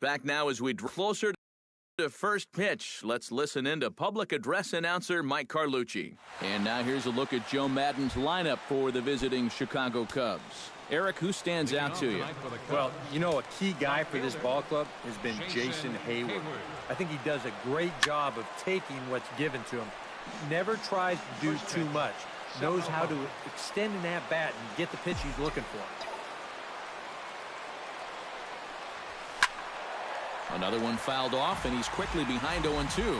Back now as we draw closer to first pitch. Let's listen in to public address announcer Mike Carlucci. And now here's a look at Joe Maddon's lineup for the visiting Chicago Cubs. Eric, who stands out to you? Well, you know, a key guy for this ball club has been Jason Heyward. I think he does a great job of taking what's given to him. Never tries to do too much. Knows how to extend an at-bat and get the pitch he's looking for. Another one fouled off, and he's quickly behind 0-2.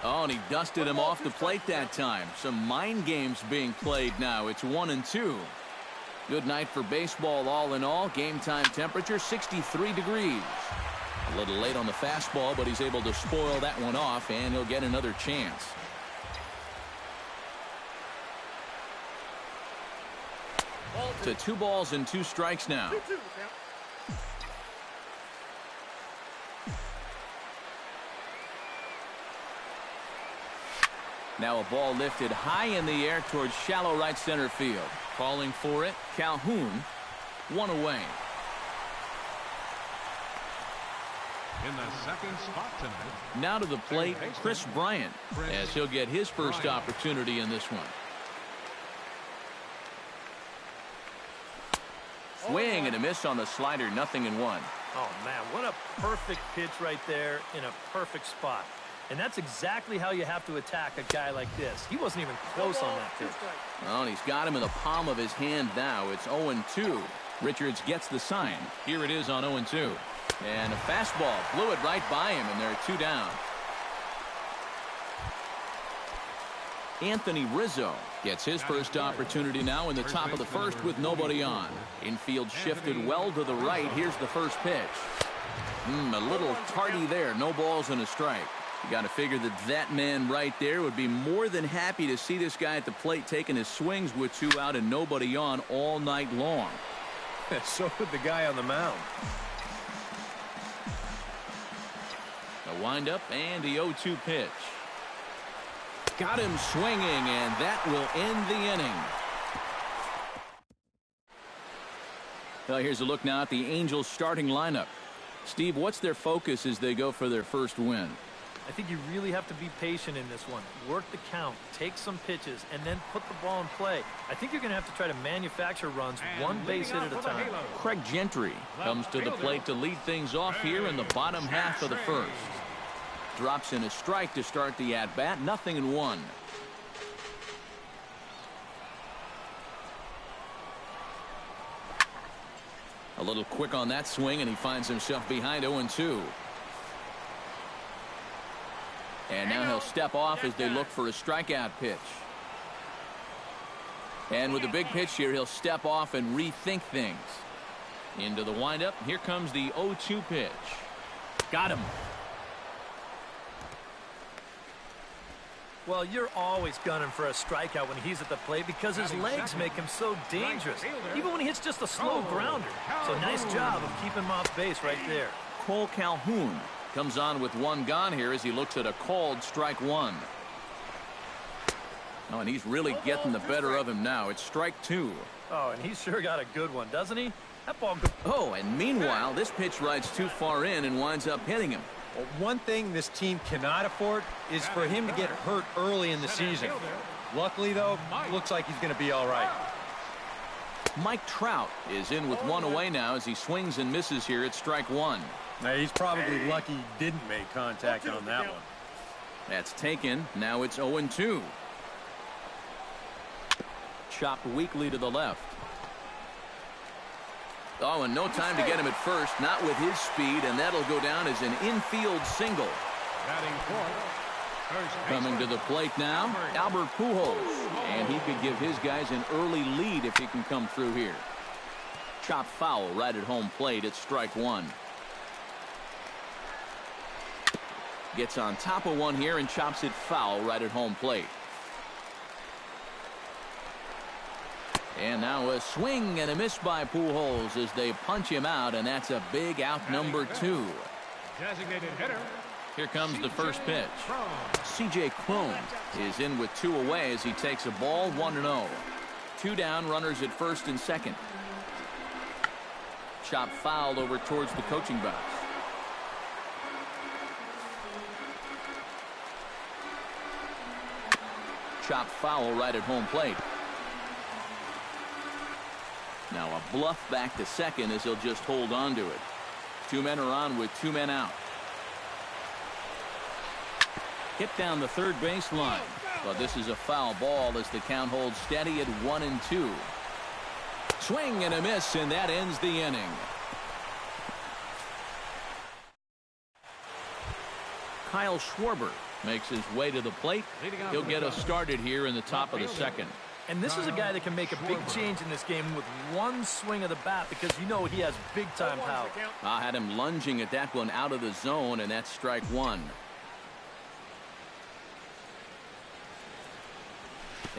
Oh, and he dusted him off the plate that time. Some mind games being played now. It's 1-2. Good night for baseball all in all. Game time temperature 63 degrees. A little late on the fastball, but he's able to spoil that one off, and he'll get another chance. To 2 balls and 2 strikes now. Now a ball lifted high in the air towards shallow right center field. Calling for it, Calhoun. 1 away. In the second spot tonight. Now to the plate, Chris Bryant, as he'll get his first opportunity in this one. Swing and a miss on the slider, 0-1. Oh, man, what a perfect pitch right there in a perfect spot. And that's exactly how you have to attack a guy like this. He wasn't even close on that pitch. Well, and he's got him in the palm of his hand now. It's 0-2. Richards gets the sign. Here it is on 0-2. And a fastball blew it right by him, and there are 2 down. Anthony Rizzo gets his first opportunity now in the top of the first with nobody on. Infield shifted well to the right. Here's the first pitch. A little tardy there. No balls and a strike. You got to figure that man right there would be more than happy to see this guy at the plate taking his swings with 2 out and nobody on all night long. So would the guy on the mound. A windup and the 0-2 pitch. Got him swinging, and that will end the inning. Well, here's a look now at the Angels starting lineup. Steve, what's their focus as they go for their first win? I think you really have to be patient in this one. Work the count, take some pitches, and then put the ball in play. I think you're going to have to try to manufacture runs one base hit at a time. Craig Gentry comes to the plate to lead things off here in the bottom half of the first. Drops in a strike to start the at-bat. 0-1. A little quick on that swing, and he finds himself behind 0-2. And now he'll step off as they look for a strikeout pitch. And with a big pitch here, he'll step off and rethink things. Into the windup. Here comes the 0-2 pitch. Got him. Well, you're always gunning for a strikeout when he's at the plate because his legs make him so dangerous, even when he hits just a slow grounder. So nice job of keeping him off base right there. Cole Calhoun comes on with 1 gone here as he looks at a called strike 1. Oh, and he's really getting the better of him now. It's strike 2. Oh, and he's sure got a good one, doesn't he? That ball. Oh, and meanwhile, this pitch rides too far in and winds up hitting him. Well, one thing this team cannot afford is for him to get hurt early in the season. Luckily, though, looks like he's going to be all right. Mike Trout is in with 1 away now as he swings and misses here at strike 1. Now, he's probably lucky he didn't make contact on that one. That's taken. Now it's 0-2. Chopped weakly to the left. Oh, and no time to get him at first, not with his speed, and that'll go down as an infield single. Coming to the plate now, Albert Pujols, and he could give his guys an early lead if he can come through here. Chopped foul right at home plate at strike 1. Gets on top of one here and chops it foul right at home plate. And now a swing and a miss by Pujols as they punch him out, and that's a big out number 2. Designated hitter, Here comes the first pitch. C.J. Cron is in with 2 away as he takes a ball 1-0. 2 down, runners at first and second. Chop fouled over towards the coaching box. Chop foul right at home plate. Now a bluff back to second as he'll just hold on to it. 2 men are on with 2 men out. Hit down the third base line. But this is a foul ball as the count holds steady at 1-2. Swing and a miss, and that ends the inning. Kyle Schwarber makes his way to the plate. He'll get us started here in the top of the second. And this is a guy that can make a big change in this game with one swing of the bat because you know he has big-time power. I had him lunging at that one out of the zone, and that's strike 1.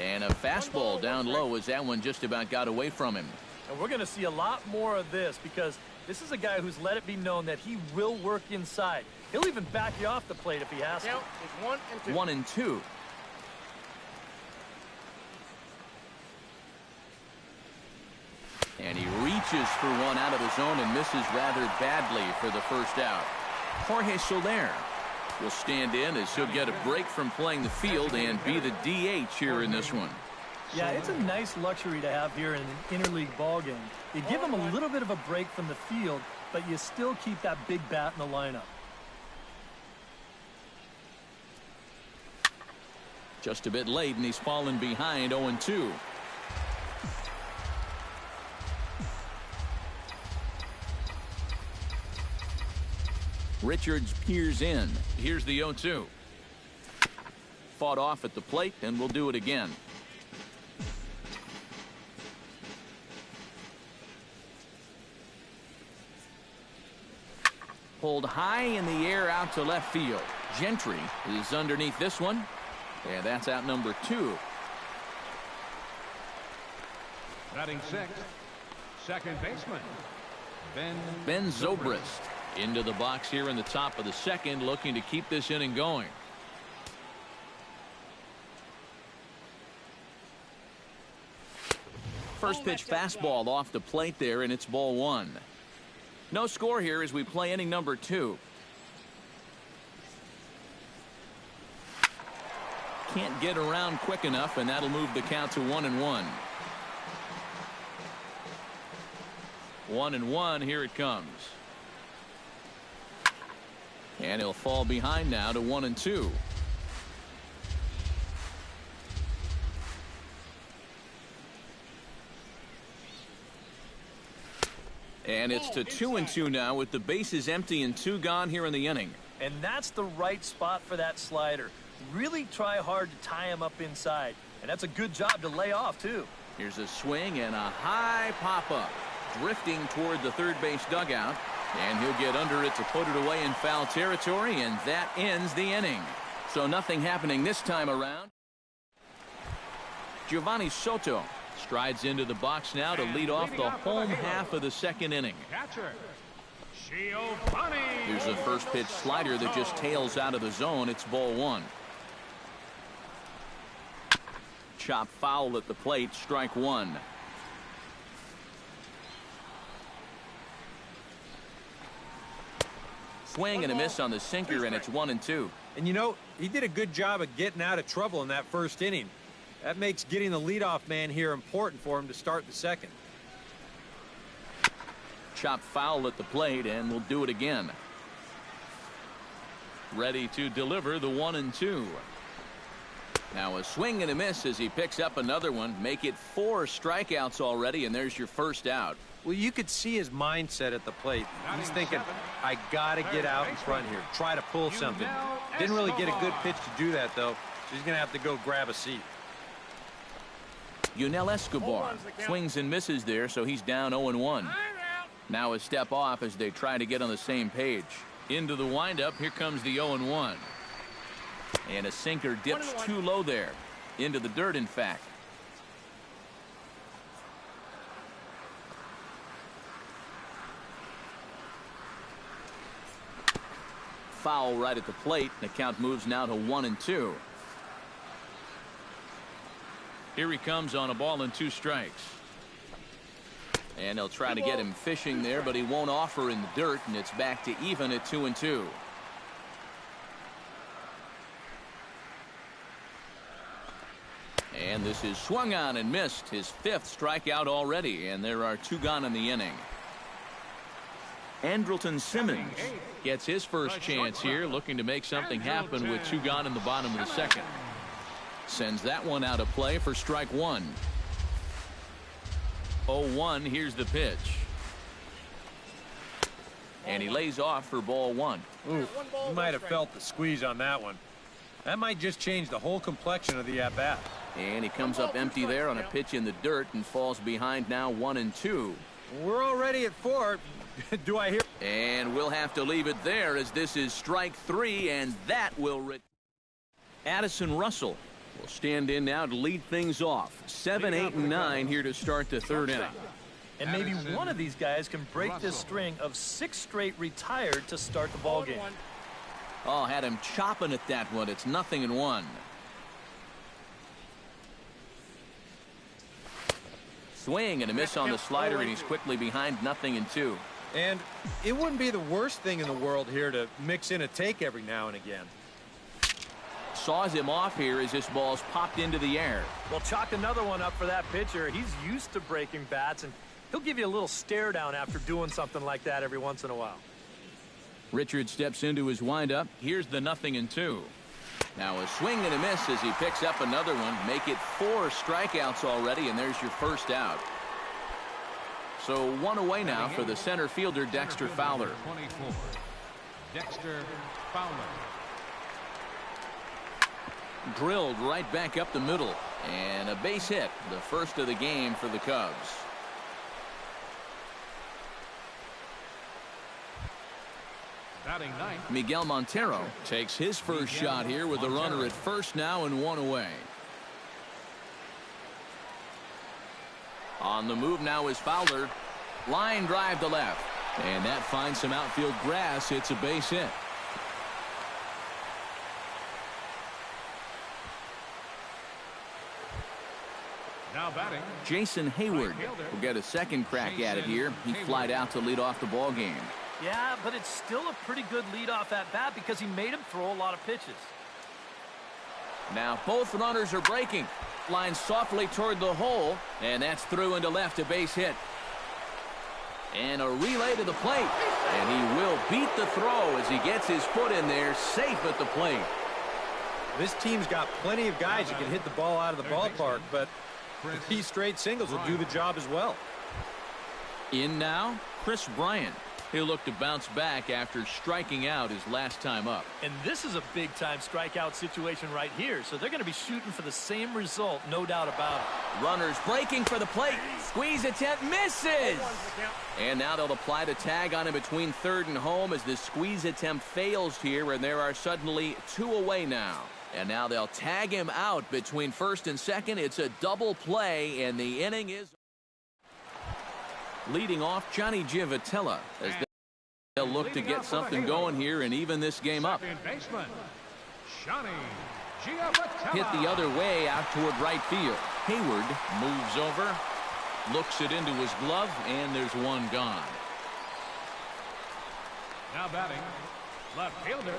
And a fastball down low as that one just about got away from him. And we're going to see a lot more of this because this is a guy who's let it be known that he will work inside. He'll even back you off the plate if he has to. 1-2. And he reaches for one out of the zone and misses rather badly for the first out. Jorge Soler will stand in as he'll get a break from playing the field and be the DH here in this one. Yeah, it's a nice luxury to have here in an interleague ball game. You give him a little bit of a break from the field, but you still keep that big bat in the lineup. Just a bit late, and he's fallen behind 0-2. Richards peers in. Here's the 0-2. Fought off at the plate, and we'll do it again. Pulled high in the air out to left field. Gentry is underneath this one, and that's out number 2. Batting sixth, second baseman, Ben Zobrist into the box here in the top of the second, looking to keep this inning going. First pitch fastball off the plate there, and it's ball 1. No score here as we play inning number 2. Can't get around quick enough, and that'll move the count to 1-1. 1-1, here it comes. And he'll fall behind now to 1-2. And it's to 2-2 now with the bases empty and 2 gone here in the inning. And that's the right spot for that slider. Really try hard to tie him up inside. And that's a good job to lay off, too. Here's a swing and a high pop-up. Drifting toward the third base dugout. And he'll get under it to put it away in foul territory, and that ends the inning. So nothing happening this time around. Giovanni Soto strides into the box now to lead off the home half of the second inning. Here's a first pitch slider that just tails out of the zone. It's ball 1. Chop foul at the plate, strike 1. Swing and a miss on the sinker, and it's 1-2. And you know, he did a good job of getting out of trouble in that first inning. That makes getting the leadoff man here important for him to start the second. Chop foul at the plate, and we'll do it again. Ready to deliver the 1-2. Now a swing and a miss as he picks up another one. Make it 4 strikeouts already, and there's your first out. Well, you could see his mindset at the plate. He's thinking, I got to get out in front here, try to pull something. Didn't really get a good pitch to do that, though, so he's going to have to go grab a seat. Yunel Escobar swings and misses there, so he's down 0-1. Now a step off as they try to get on the same page. Into the windup, here comes the 0-1. And a sinker dips too low there. Into the dirt, in fact. foul right at the plate. The count moves now to 1-2. Here he comes on a ball and 2 strikes. And they'll try to get him fishing there, but he won't offer in the dirt, and it's back to even at 2-2. And this is swung on and missed. His 5th strikeout already, and there are 2 gone in the inning. Andrelton Simmons gets his first chance here, looking to make something happen with 2 gone in the bottom of the 2nd. Sends that one out of play for strike 1. 0-1. Here's the pitch. And he lays off for ball 1. Ooh, you might have felt the squeeze on that one. That might just change the whole complexion of the at-bat. And he comes up empty there on a pitch in the dirt and falls behind now 1-2. We're already at 4. Do I hear? And we'll have to leave it there as this is strike 3, and that will. Addison Russell will stand in now to lead things off. 7, 8, and 9 here to start the 3rd inning. And maybe one of these guys can break this string of 6 straight retired to start the ball game. Oh, had him chopping at that one. It's 0-1. Swing and a miss on the slider, and he's quickly behind 0-2. And it wouldn't be the worst thing in the world here to mix in a take every now and again. Saws him off here as this ball's popped into the air. Well, chalk another one up for that pitcher. He's used to breaking bats, and he'll give you a little stare down after doing something like that every once in a while. Richard steps into his windup. Here's the 0-2. Now a swing and a miss as he picks up another one. Make it 4 strikeouts already, and there's your first out. So 1 away now for the center fielder, Dexter Fowler. 24. Dexter Fowler. Drilled right back up the middle, and a base hit, the first of the game for the Cubs. Batting 9th. Miguel Montero takes his first shot here with a runner at first now and 1 away. On the move now is Fowler. Line drive to left, and that finds some outfield grass. It's a base hit. Now batting. Jason Hayward will get a second crack at it here. He flied out to lead off the ball game. Yeah, but it's still a pretty good leadoff at bat because he made him throw a lot of pitches. Now both runners are breaking. Line softly toward the hole, and that's through into left, a base hit. And a relay to the plate, and he will beat the throw as he gets his foot in there, safe at the plate. This team's got plenty of guys who can hit the ball out of the ballpark, but the straight singles will do the job as well. In now, Chris Bryant. He'll look to bounce back after striking out his last time up. And this is a big-time strikeout situation right here, so they're going to be shooting for the same result, no doubt about it. Runners breaking for the plate. Squeeze attempt misses. And now they'll apply the tag on him between 3rd and home as the squeeze attempt fails here, and there are suddenly 2 away now. And now they'll tag him out between 1st and 2nd. It's a double play, and the inning is leading off Johnny Giavotella as they'll look to get something going here and even this game up. Baseman, Johnny Giavotella. Hit the other way out toward right field. Hayward moves over, looks it into his glove, and there's 1 gone. Now batting, left fielder,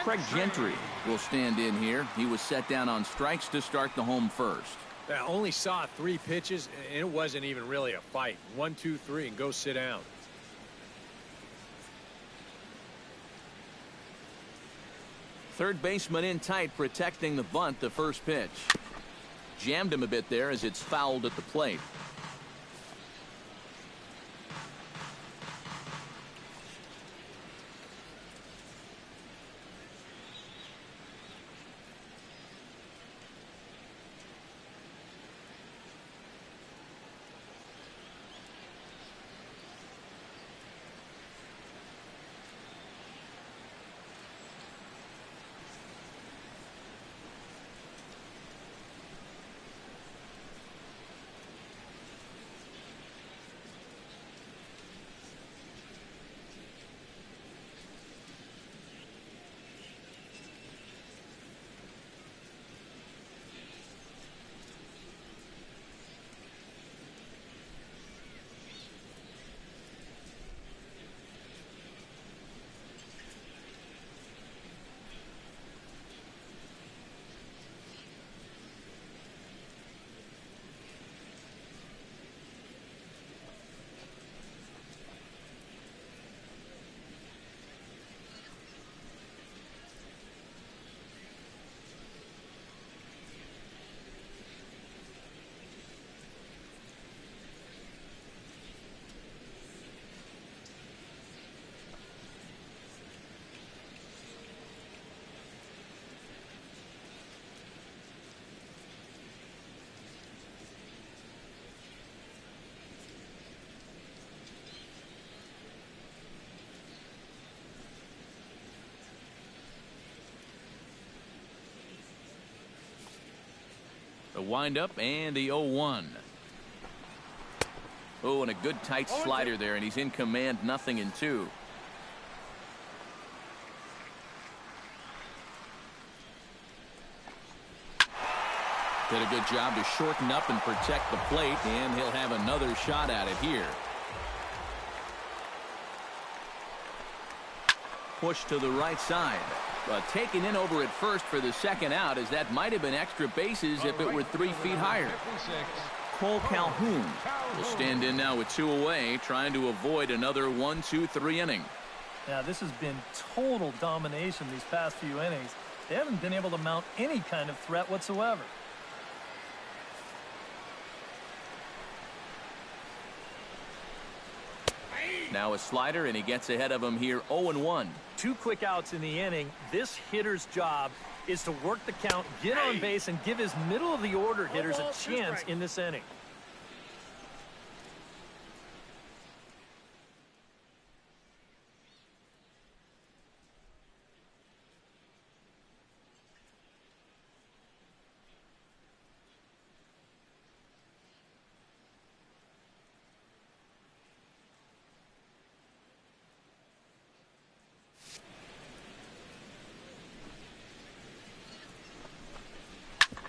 Craig Gentry will stand in here. He was set down on strikes to start the home first. I only saw 3 pitches, and it wasn't even really a fight. 1, 2, 3, and go sit down. Third baseman in tight, protecting the bunt. The first pitch jammed him a bit there as it's fouled at the plate. The windup and the 0-1. Oh, and a good tight slider there, and he's in command, 0-2. Did a good job to shorten up and protect the plate, and he'll have another shot at it here. Push to the right side. But taken in over at first for the second out, as that might have been extra bases if it were 3 feet higher. Cole Calhoun will stand in now with 2 away, trying to avoid another 1-2-3 inning. Yeah, this has been total domination these past few innings. They haven't been able to mount any kind of threat whatsoever. Now a slider, and he gets ahead of him here, 0-1. 2 quick outs in the inning. This hitter's job is to work the count, get on base, and give his middle-of-the-order hitters a chance in this inning.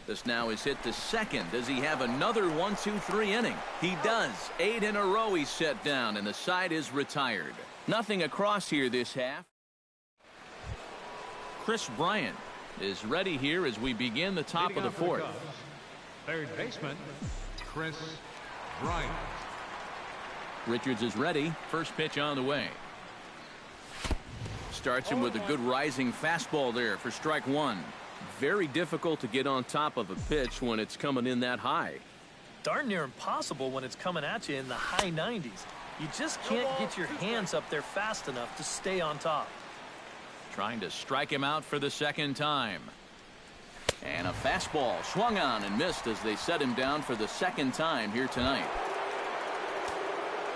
This now is hit to second. Does he have another 1-2-3 inning? He does. 8 in a row he's set down, and the side is retired. Nothing across here this half. Chris Bryant is ready here as we begin the top of the fourth. Third baseman, Chris Bryant. Richards is ready. First pitch on the way. Starts him with a good rising fastball there for strike 1. Very difficult to get on top of a pitch when it's coming in that high. Darn near impossible when it's coming at you in the high 90s. You just can't get your hands up there fast enough to stay on top. Trying to strike him out for the second time. And a fastball swung on and missed as they set him down for the second time here tonight.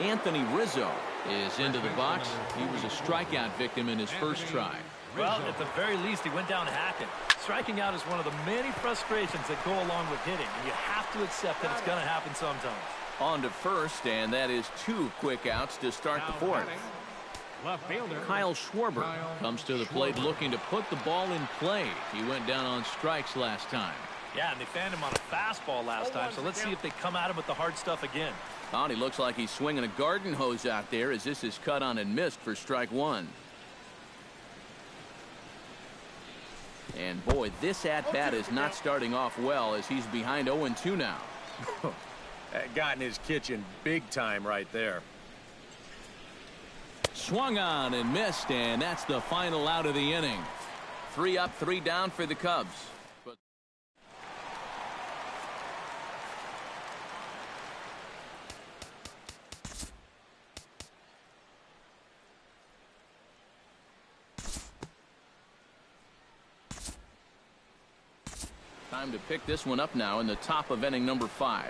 Anthony Rizzo is into the box. He was a strikeout victim in his first try. Well, at the very least, he went down hacking. Striking out is one of the many frustrations that go along with hitting, and you have to accept that it's going to happen sometimes. On to first, and that is 2 quick outs to start the fourth. Left fielder Kyle Schwarber comes to the plate looking to put the ball in play. He went down on strikes last time. Yeah, and they fanned him on a fastball last time, so let's see if they come at him with the hard stuff again. Oh, he looks like he's swinging a garden hose out there as this is cut on and missed for strike 1. And boy, this at-bat is not starting off well as he's behind 0-2 now. That got in his kitchen big time right there. Swung on and missed, and that's the final out of the inning. 3 up, 3 down for the Cubs. Time to pick this one up now in the top of inning number 5.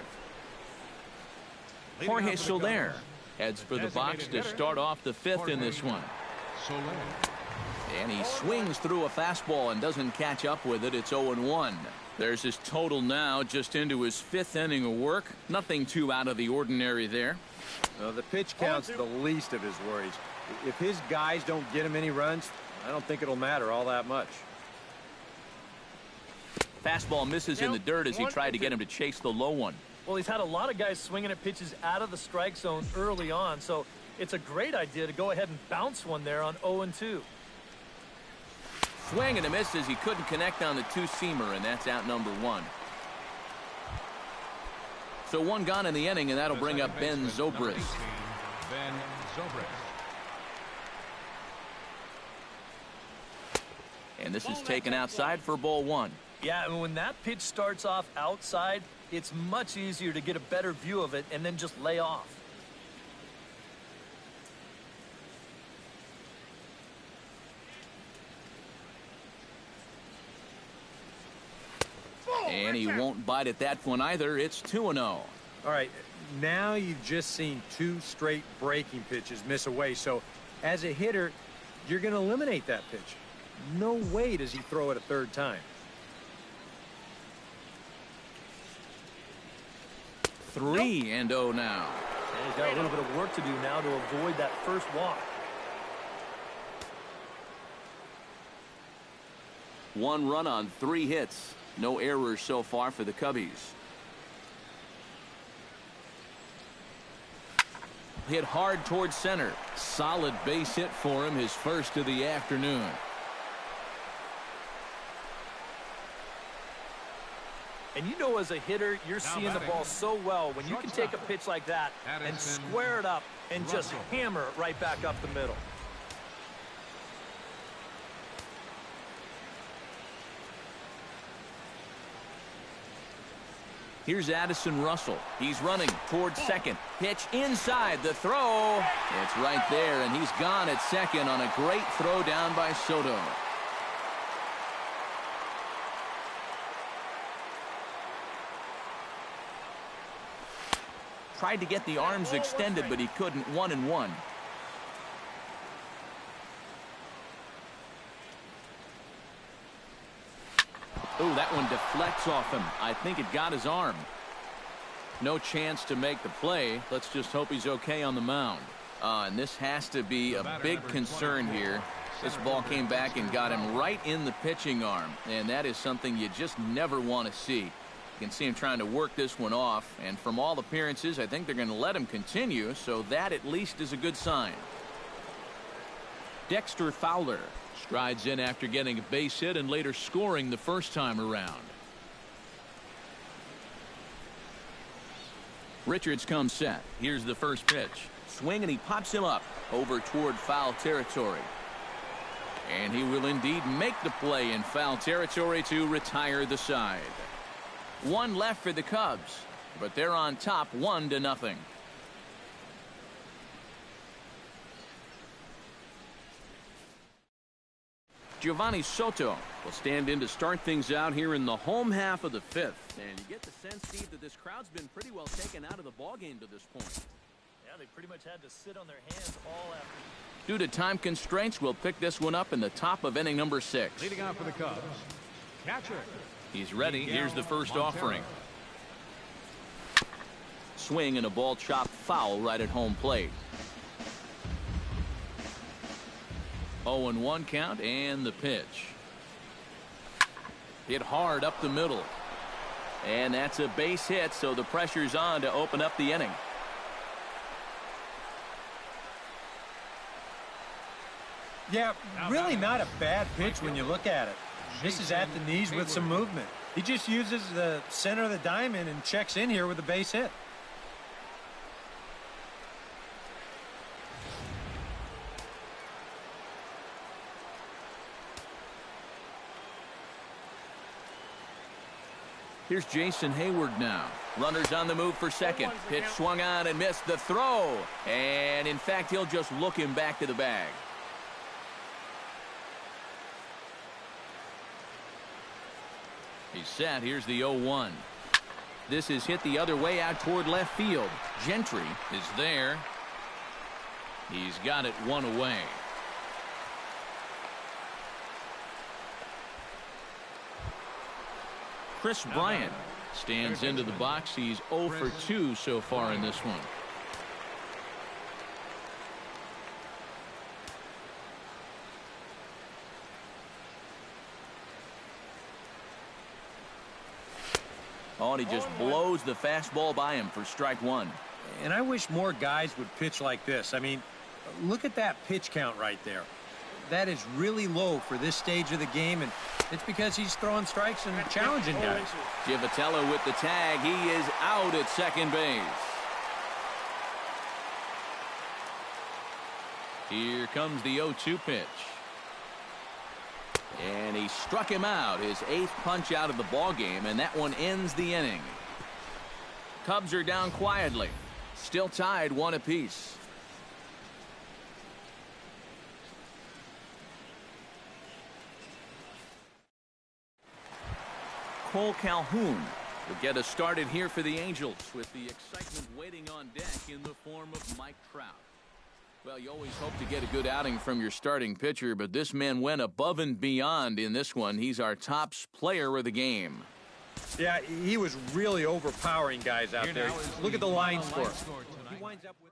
Jorge Soler heads for the box to start off the 5th in this one. And he swings through a fastball and doesn't catch up with it. It's 0-1. There's his total now, just into his 5th inning of work. Nothing too out of the ordinary there. The pitch count's the least of his worries. If his guys don't get him any runs, I don't think it'll matter all that much. Fastball misses in the dirt as he tried to get him to chase the low one. Well, he's had a lot of guys swinging at pitches out of the strike zone early on, so it's a great idea to go ahead and bounce one there on 0-2. Swing and a miss as he couldn't connect on the 2-seamer, and that's out number 1. So 1 gone in the inning, and that'll bring up Ben Zobrist. Ben Zobrist. And this is taken outside for ball 1. Yeah, and when that pitch starts off outside, it's much easier to get a better view of it and then just lay off. And he won't bite at that one either. It's 2-0. All right, now you've just seen 2 straight breaking pitches miss away. So as a hitter, you're going to eliminate that pitch. No way does he throw it a 3rd time. 3-0 now. And he's got a little bit of work to do now to avoid that first walk. One run on 3 hits. No errors so far for the Cubbies. Hit hard towards center. Solid base hit for him, his first of the afternoon. And you know, as a hitter, you're seeing the ball so well when you can take a pitch like that and square it up and just hammer it right back up the middle. Here's Addison Russell. He's running towards second. Pitch inside. The throw. It's right there, and he's gone at second on a great throw down by Soto. Tried to get the arms extended, but he couldn't. 1-1. Oh, that one deflects off him. I think it got his arm. No chance to make the play. Let's just hope he's okay on the mound. And this has to be a big concern here. This ball came back and got him right in the pitching arm. And that is something you just never want to see. You can see him trying to work this one off. And from all appearances, I think they're going to let him continue. So that at least is a good sign. Dexter Fowler strides in after getting a base hit and later scoring the first time around. Richards comes set. Here's the first pitch. Swing, and he pops him up over toward foul territory. And he will indeed make the play in foul territory to retire the side. One left for the Cubs, but they're on top 1-0. Giovanni Soto will stand in to start things out here in the home half of the 5th. And you get the sense, Steve, that this crowd's been pretty well taken out of the ballgame to this point. Yeah, they pretty much had to sit on their hands all afternoon. Due to time constraints, we'll pick this one up in the top of inning number 6. Leading off for the Cubs, catcher. He's ready. Miguel Here's the first Montero. offering. Swing and a ball chopped foul right at home plate. 0-1 count, and the pitch. Hit hard up the middle. And that's a base hit, so the pressure's on to open up the inning. Yeah, really not a bad pitch when you look at it. This is at the knees with some movement. He just uses the center of the diamond and checks in here with a base hit. Here's Jason Hayward now. Runners on the move for second. Pitch swung on and missed the throw. And in fact, he'll just look him back to the bag. He's set. Here's the 0-1. This is hit the other way out toward left field. Gentry is there. He's got it one away. Chris Bryant stands into the box. He's 0 for 2 so far in this one. Oh, and he just blows the fastball by him for strike 1. And I wish more guys would pitch like this. I mean, look at that pitch count right there. That is really low for this stage of the game, and it's because he's throwing strikes and challenging guys. Givatello with the tag. He is out at second base. Here comes the 0-2 pitch. And he struck him out, his 8th punch out of the ball game, and that one ends the inning. Cubs are down quietly, still tied 1 apiece. Cole Calhoun will get us started here for the Angels with the excitement waiting on deck in the form of Mike Trout. Well, you always hope to get a good outing from your starting pitcher, but this man went above and beyond in this one. He's our top player of the game. Yeah, he was really overpowering guys out Here there. now is Look at the line score. tonight. He winds up with